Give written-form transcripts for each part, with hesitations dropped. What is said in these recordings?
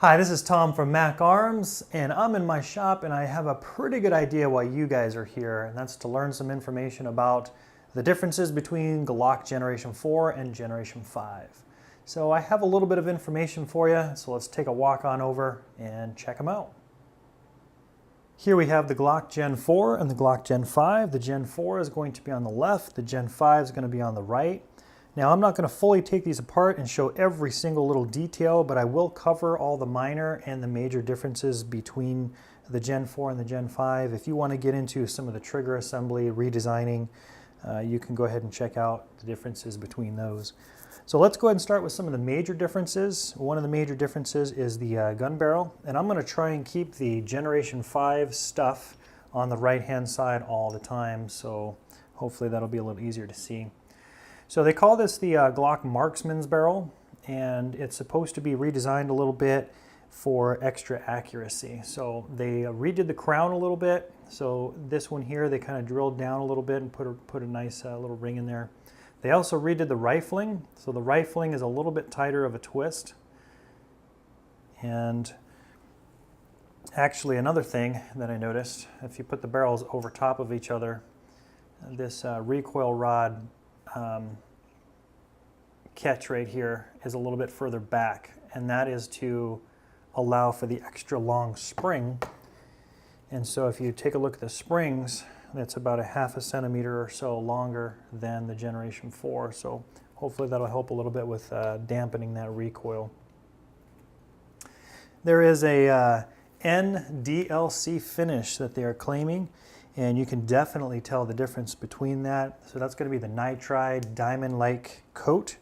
Hi, this is Tom from Mac Arms, and I'm in my shop and I have a pretty good idea why you guys are here, and that's to learn some information about the differences between Glock Generation 4 and Generation 5. So I have a little bit of information for you, so let's take a walk on over and check them out. Here we have the Glock Gen 4 and the Glock Gen 5. The Gen 4 is going to be on the left, the Gen 5 is going to be on the right. Now I'm not going to fully take these apart and show every single little detail, but I will cover all the minor and the major differences between the Gen 4 and the Gen 5. If you want to get into some of the trigger assembly, redesigning, you can go ahead and check out the differences between those. So let's go ahead and start with some of the major differences. One of the major differences is the gun barrel, and I'm going to try and keep the Generation 5 stuff on the right hand side all the time, so hopefully that'll be a little easier to see. So they call this the Glock Marksman's barrel, and it's supposed to be redesigned a little bit for extra accuracy. So they redid the crown a little bit. So this one here, they kind of drilled down a little bit and put a nice little ring in there. They also redid the rifling. So the rifling is a little bit tighter of a twist. And actually another thing that I noticed, if you put the barrels over top of each other, this recoil rod catch right here is a little bit further back, and that is to allow for the extra long spring. And so if you take a look at the springs, that's about a ½ centimeter or so longer than the Generation 4, so hopefully that'll help a little bit with dampening that recoil. There is a NDLC finish that they are claiming, and you can definitely tell the difference between that. So that's going to be the nitride diamond-like coat.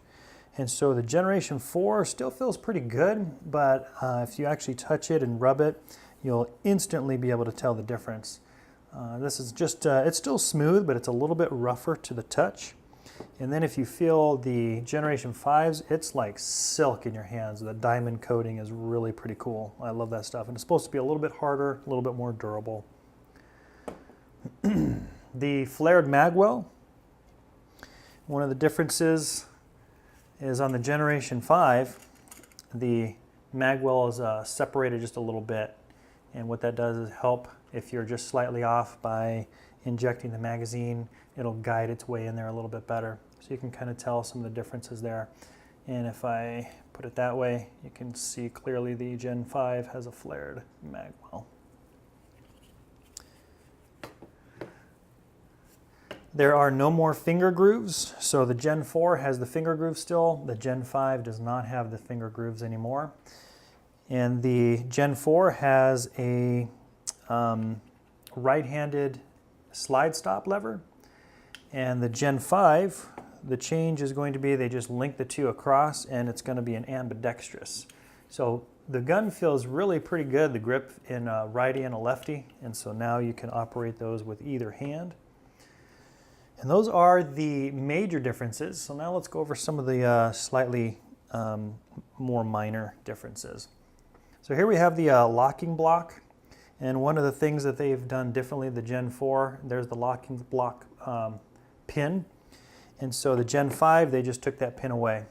And so the Generation 4 still feels pretty good, but if you actually touch it and rub it, you'll instantly be able to tell the difference. This is just, it's still smooth, but it's a little bit rougher to the touch. And then if you feel the Generation 5s, it's like silk in your hands. The diamond coating is really pretty cool. I love that stuff. And it's supposed to be a little bit harder, a little bit more durable. The flared magwell, one of the differences is on the Generation 5, the magwell is separated just a little bit, and what that does is help if you're just slightly off by injecting the magazine. It'll guide its way in there a little bit better, so you can kind of tell some of the differences there. And if I put it that way, you can see clearly the Gen 5 has a flared magwell. There are no more finger grooves, so the Gen 4 has the finger groove still. The Gen 5 does not have the finger grooves anymore. And the Gen 4 has a right-handed slide stop lever. And the Gen 5, the change is going to be they just link the two across, and it's going to be an ambidextrous. So the gun feels really pretty good, the grip in a righty and a lefty, and so now you can operate those with either hand. And those are the major differences. So now let's go over some of the slightly more minor differences. So here we have the locking block. And one of the things that they've done differently, the Gen 4, there's the locking block pin. And so the Gen 5, they just took that pin away.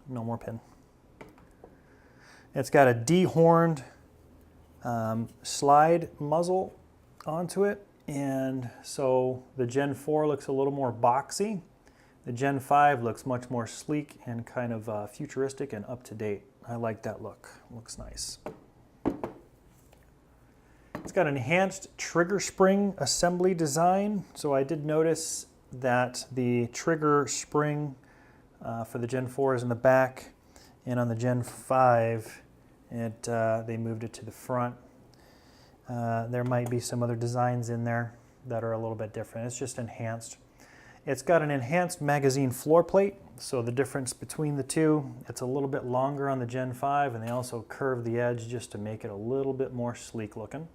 No more pin. It's got a dehorned slide muzzle onto it. And so the Gen 4 looks a little more boxy. The Gen 5 looks much more sleek and kind of futuristic and up-to-date. I like that look. Looks nice. It's got an enhanced trigger spring assembly design. So I did notice that the trigger spring for the Gen 4 is in the back, and on the Gen 5, they moved it to the front. There might be some other designs in there that are a little bit different. It's just enhanced. It's got an enhanced magazine floor plate, so the difference between the two, it's a little bit longer on the Gen 5, and they also curve the edge just to make it a little bit more sleek looking.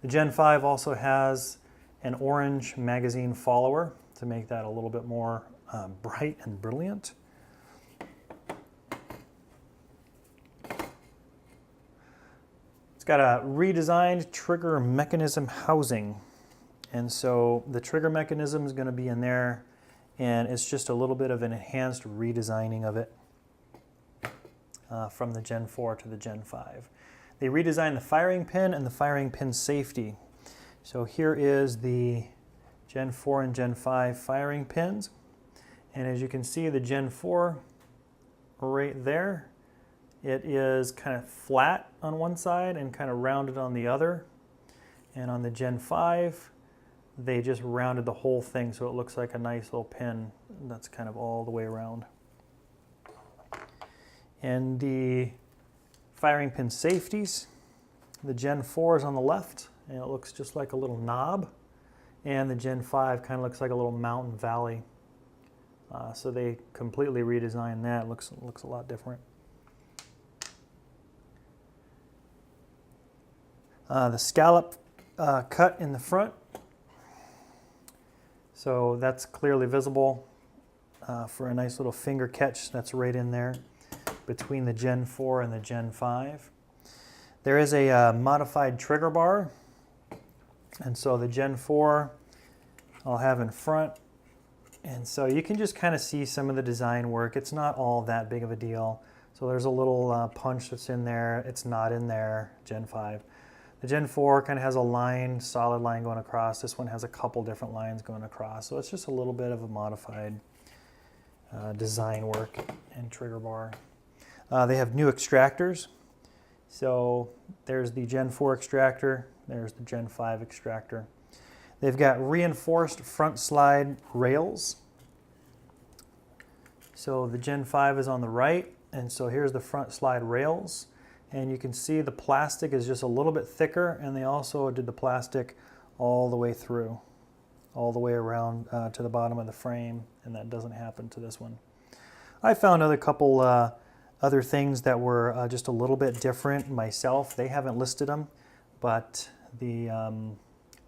The Gen 5 also has an orange magazine follower to make that a little bit more bright and brilliant. Got a redesigned trigger mechanism housing, and so the trigger mechanism is going to be in there, and it's just a little bit of an enhanced redesigning of it. from the Gen 4 to the Gen 5. They redesigned the firing pin and the firing pin safety. So here is the Gen 4 and Gen 5 firing pins. And as you can see, the Gen 4 right there, it is kind of flat on one side and kind of rounded on the other. And on the Gen 5, they just rounded the whole thing so it looks like a nice little pin that's kind of all the way around. And the firing pin safeties, the Gen 4 is on the left and it looks just like a little knob, and the Gen 5 kind of looks like a little mountain valley. So they completely redesigned that. It looks a lot different. The scallop cut in the front, so that's clearly visible for a nice little finger catch that's right in there between the Gen 4 and the Gen 5. There is a modified trigger bar, and so the Gen 4 I'll have in front, and so you can just kind of see some of the design work. It's not all that big of a deal. So there's a little punch that's in there. It's not in there, Gen 5. The Gen 4 kind of has a line, solid line going across. This one has a couple different lines going across. So it's just a little bit of a modified design work and trigger bar. They have new extractors. So there's the Gen 4 extractor. There's the Gen 5 extractor. They've got reinforced front slide rails. So the Gen 5 is on the right, and so here's the front slide rails. And you can see the plastic is just a little bit thicker, and they also did the plastic all the way through, all the way around to the bottom of the frame, and that doesn't happen to this one. I found a couple other things that were just a little bit different myself. They haven't listed them, but the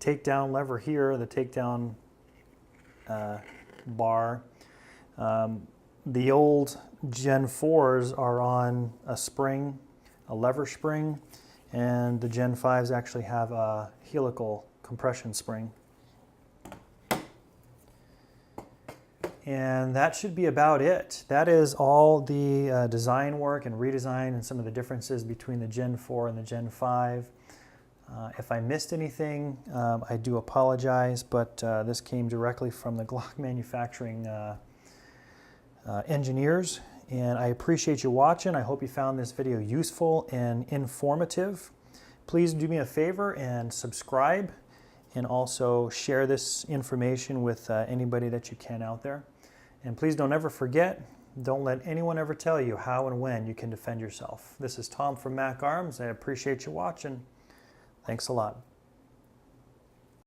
takedown lever here, the takedown bar, the old Gen 4s are on a spring, a lever spring, and the Gen 5s actually have a helical compression spring. And that should be about it. That is all the design work and redesign and some of the differences between the Gen 4 and the Gen 5. If I missed anything, I do apologize, but this came directly from the Glock manufacturing engineers. And I appreciate you watching. I hope you found this video useful and informative. Please do me a favor and subscribe, and also share this information with anybody that you can out there. And please don't ever forget, don't let anyone ever tell you how and when you can defend yourself. This is Tom from Mac Arms. I appreciate you watching. Thanks a lot.